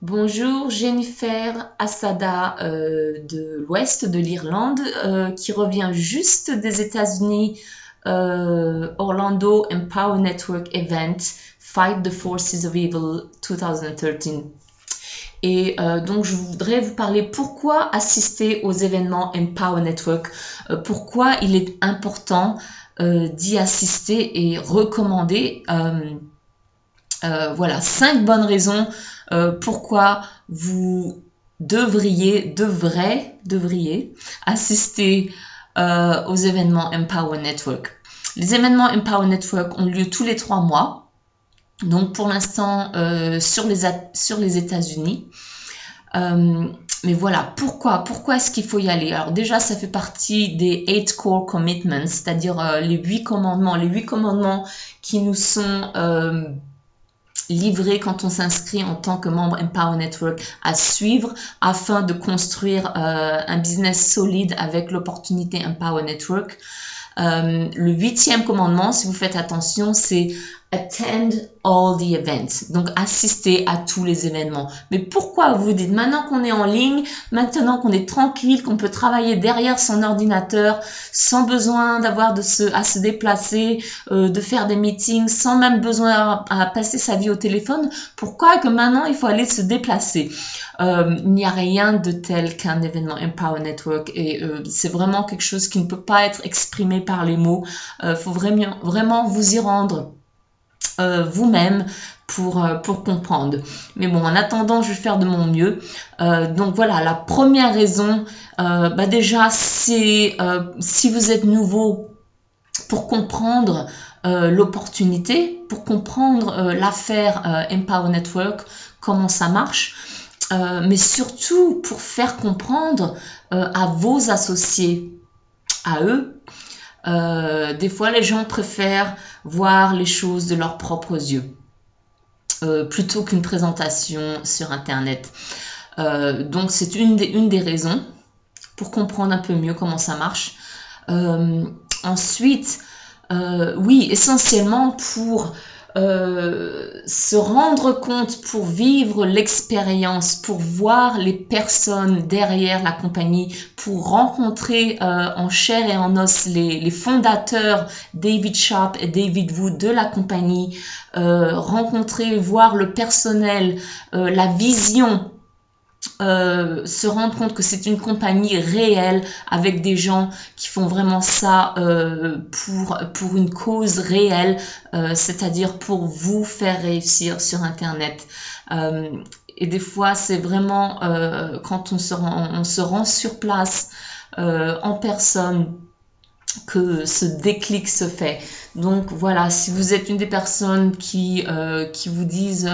Bonjour, Jennifer Assada de l'ouest de l'Irlande qui revient juste des États-Unis, Orlando Empower Network Event Fight the Forces of Evil 2013. Et donc je voudrais vous parler pourquoi assister aux événements Empower Network, pourquoi il est important d'y assister et recommander. Voilà, 5 bonnes raisons pourquoi vous devriez assister aux événements Empower Network. Les événements Empower Network ont lieu tous les 3 mois, donc pour l'instant sur les États-Unis. Mais voilà, pourquoi est-ce qu'il faut y aller? Alors déjà, ça fait partie des 8 core commitments, c'est-à-dire les 8 commandements qui nous sont livrés quand on s'inscrit en tant que membre Empower Network à suivre afin de construire un business solide avec l'opportunité Empower Network. Le 8e commandement, si vous faites attention, c'est attend all the events, donc assister à tous les événements. Mais pourquoi vous dites, maintenant qu'on est en ligne, maintenant qu'on est tranquille, qu'on peut travailler derrière son ordinateur sans besoin d'avoir à se déplacer, de faire des meetings, sans même besoin à passer sa vie au téléphone, pourquoi que maintenant il faut aller se déplacer? Il n'y a rien de tel qu'un événement Empower Network et c'est vraiment quelque chose qui ne peut pas être exprimé par les mots. Faut vraiment vous y rendre vous-même pour comprendre. Mais bon, en attendant, je vais faire de mon mieux. Donc voilà, la première raison, déjà, c'est si vous êtes nouveau, pour comprendre l'opportunité, pour comprendre l'affaire Empower Network, comment ça marche, mais surtout pour faire comprendre à vos associés, à eux. Des fois, les gens préfèrent voir les choses de leurs propres yeux plutôt qu'une présentation sur Internet. Donc, c'est une des raisons pour comprendre un peu mieux comment ça marche. Ensuite, oui, essentiellement pour se rendre compte, pour vivre l'expérience, pour voir les personnes derrière la compagnie, pour rencontrer en chair et en os les fondateurs David Sharp et David Wood de la compagnie, rencontrer, voir le personnel, la vision, se rendre compte que c'est une compagnie réelle avec des gens qui font vraiment ça pour une cause réelle, c'est-à-dire pour vous faire réussir sur Internet. Et des fois, c'est vraiment quand on se rend sur place en personne que ce déclic se fait. Donc voilà, si vous êtes une des personnes qui vous disent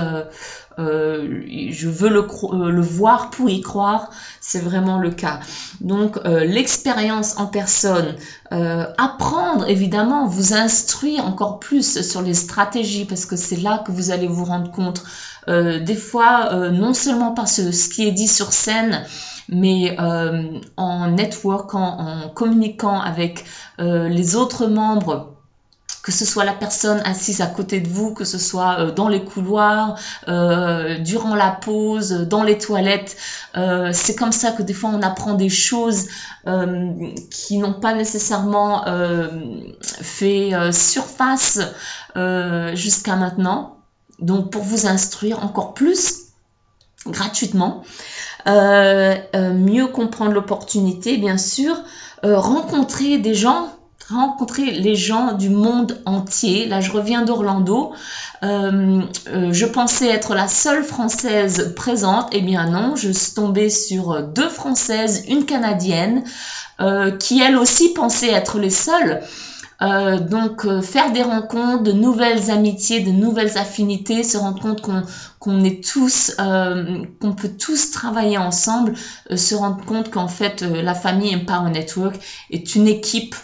je veux le voir pour y croire, c'est vraiment le cas. Donc l'expérience en personne, apprendre évidemment, vous instruire encore plus sur les stratégies parce que c'est là que vous allez vous rendre compte des fois non seulement par ce qui est dit sur scène, mais en networkant, en communiquant avec les autres membres, que ce soit la personne assise à côté de vous, que ce soit dans les couloirs, durant la pause, dans les toilettes. C'est comme ça que des fois on apprend des choses qui n'ont pas nécessairement fait surface jusqu'à maintenant. Donc pour vous instruire encore plus gratuitement, mieux comprendre l'opportunité, bien sûr, rencontrer les gens du monde entier. Là, je reviens d'Orlando. Je pensais être la seule Française présente. Eh bien non, je suis tombée sur 2 Françaises, une Canadienne, qui elles aussi pensaient être les seules. Donc faire des rencontres, de nouvelles amitiés, de nouvelles affinités, se rendre compte qu'on est tous, qu'on peut tous travailler ensemble, se rendre compte qu'en fait la famille Empower Network est une équipe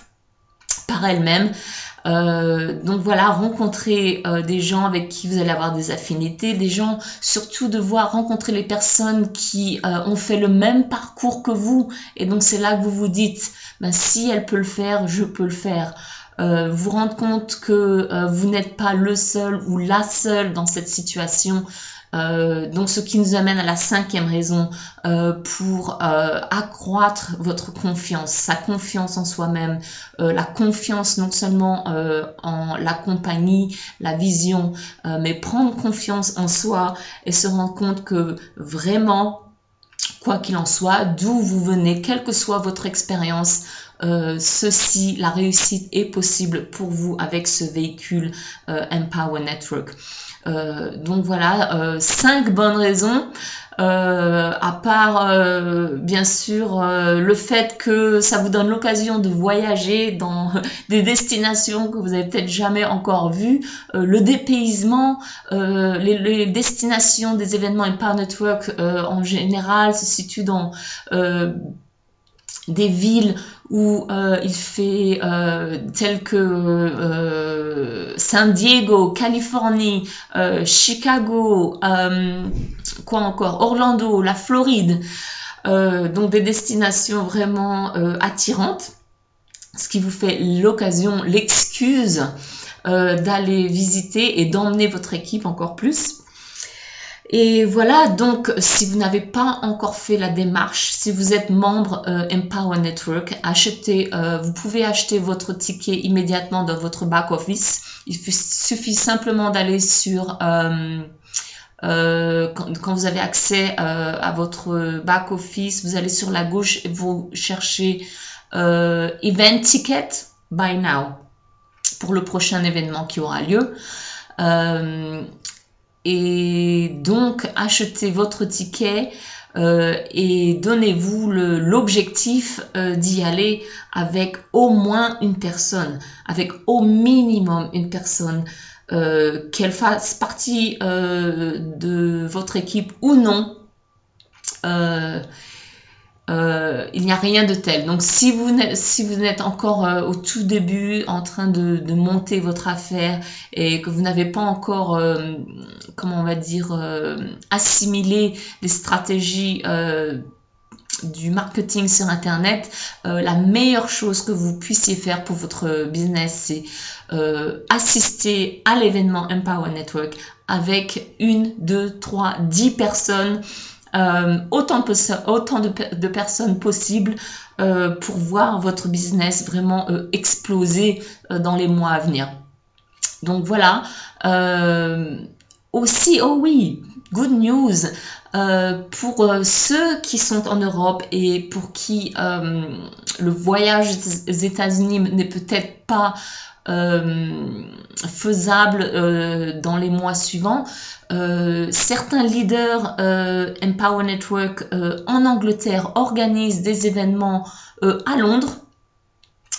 par elle-même. Donc voilà, rencontrer des gens avec qui vous allez avoir des affinités, des gens, surtout rencontrer les personnes qui ont fait le même parcours que vous, et donc c'est là que vous vous dites, si elle peut le faire, je peux le faire. vous rendre compte que vous n'êtes pas le seul ou la seule dans cette situation. Donc ce qui nous amène à la 5e raison pour accroître votre confiance, sa confiance en soi-même, la confiance non seulement en la compagnie, la vision, mais prendre confiance en soi et se rendre compte que vraiment, quoi qu'il en soit, d'où vous venez, quelle que soit votre expérience, la réussite est possible pour vous avec ce véhicule Empower Network. Donc voilà, 5 bonnes raisons, à part bien sûr le fait que ça vous donne l'occasion de voyager dans des destinations que vous avez peut-être jamais encore vues, le dépaysement, les destinations des événements Empower Network en général se situent dans des villes où il fait telles que San Diego, Californie, Chicago, quoi encore, Orlando, la Floride, donc des destinations vraiment attirantes, ce qui vous fait l'occasion, l'excuse d'aller visiter et d'emmener votre équipe encore plus. Et voilà, donc si vous n'avez pas encore fait la démarche, si vous êtes membre Empower Network, vous pouvez acheter votre ticket immédiatement dans votre back-office. Il suffit simplement d'aller sur, quand vous avez accès à votre back-office, vous allez sur la gauche et vous cherchez Event Ticket by Now pour le prochain événement qui aura lieu. Et donc, achetez votre ticket et donnez-vous l'objectif d'y aller avec au moins une personne, avec au minimum une personne, qu'elle fasse partie de votre équipe ou non. Il n'y a rien de tel. Donc si vous êtes encore au tout début en train de monter votre affaire et que vous n'avez pas encore, comment on va dire, assimilé les stratégies du marketing sur Internet, la meilleure chose que vous puissiez faire pour votre business, c'est assister à l'événement Empower Network avec 1, 2, 3, 10 personnes, autant de personnes possibles pour voir votre business vraiment exploser dans les mois à venir. Donc voilà. Aussi, oh oui, good news, pour ceux qui sont en Europe et pour qui le voyage aux États-Unis n'est peut-être pas faisable dans les mois suivants, certains leaders Empower Network en Angleterre organisent des événements à Londres.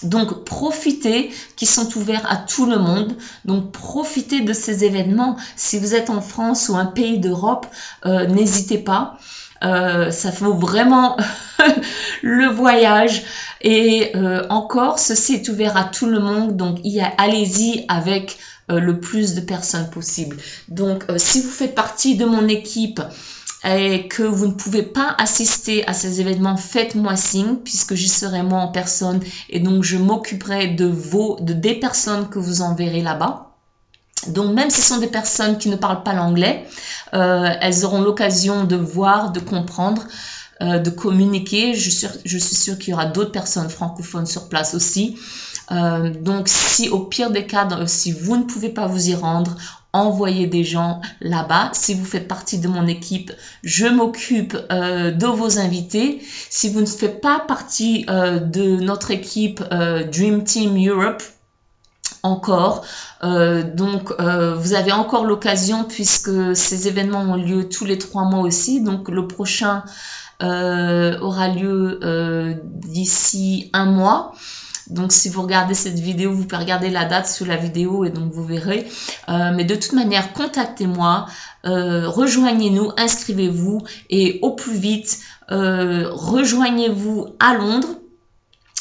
Donc profitez, qui sont ouverts à tout le monde. Donc profitez de ces événements. Si vous êtes en France ou un pays d'Europe, n'hésitez pas. Ça vaut vraiment le voyage. Et encore, ceci est ouvert à tout le monde. Donc allez-y avec le plus de personnes possible. Donc si vous faites partie de mon équipe et que vous ne pouvez pas assister à ces événements, faites-moi signe puisque j'y serai moi en personne et donc je m'occuperai des personnes que vous enverrez là-bas. Donc même si ce sont des personnes qui ne parlent pas l'anglais, elles auront l'occasion de voir, de comprendre, de communiquer. Je suis sûre qu'il y aura d'autres personnes francophones sur place aussi. Donc si au pire des cas, si vous ne pouvez pas vous y rendre, envoyez des gens là-bas. Si vous faites partie de mon équipe, je m'occupe de vos invités. Si vous ne faites pas partie de notre équipe Dream Team Europe, encore, donc vous avez encore l'occasion puisque ces événements ont lieu tous les 3 mois aussi. Donc le prochain aura lieu d'ici 1 mois. Donc si vous regardez cette vidéo, vous pouvez regarder la date sous la vidéo et donc vous verrez. Mais de toute manière, contactez-moi, rejoignez-nous, inscrivez-vous et au plus vite, rejoignez-vous à Londres.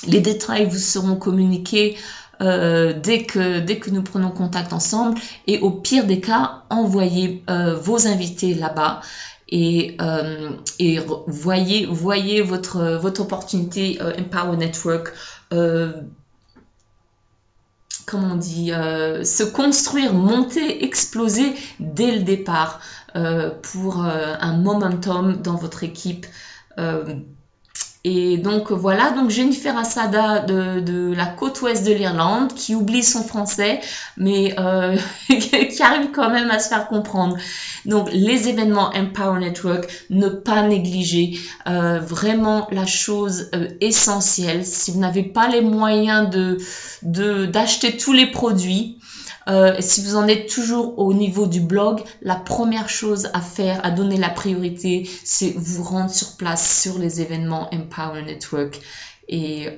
Les détails vous seront communiqués dès que nous prenons contact ensemble. Et au pire des cas, envoyez vos invités là-bas. Et voyez votre opportunité Empower Network comment on dit, se construire, monter, exploser dès le départ pour un momentum dans votre équipe. Et donc voilà, donc Jennifer Assada de la côte ouest de l'Irlande qui oublie son français, mais qui arrive quand même à se faire comprendre. Donc les événements Empower Network, ne pas négliger, vraiment la chose essentielle. Si vous n'avez pas les moyens d'acheter tous les produits, et si vous en êtes toujours au niveau du blog, la première chose à faire, à donner la priorité, c'est vous rendre sur place sur les événements Empower Network et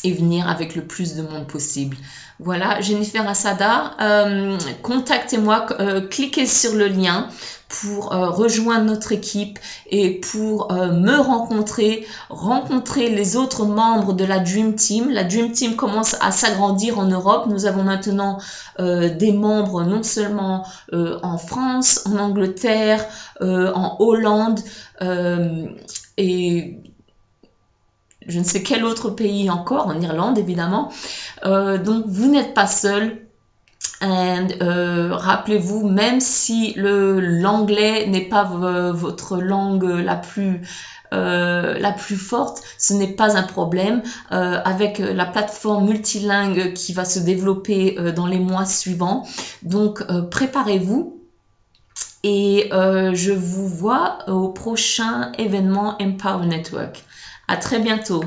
venir avec le plus de monde possible. Voilà, Jennifer Assada, contactez-moi, cliquez sur le lien pour rejoindre notre équipe et pour me rencontrer les autres membres de la Dream Team. La Dream Team commence à s'agrandir en Europe. Nous avons maintenant des membres non seulement en France, en Angleterre, en Hollande et je ne sais quel autre pays encore, en Irlande évidemment. Donc vous n'êtes pas seul. Et rappelez-vous, même si l'anglais n'est pas votre langue la plus forte, ce n'est pas un problème. Avec la plateforme multilingue qui va se développer dans les mois suivants. Donc préparez-vous. Et je vous vois au prochain événement Empower Network. À très bientôt.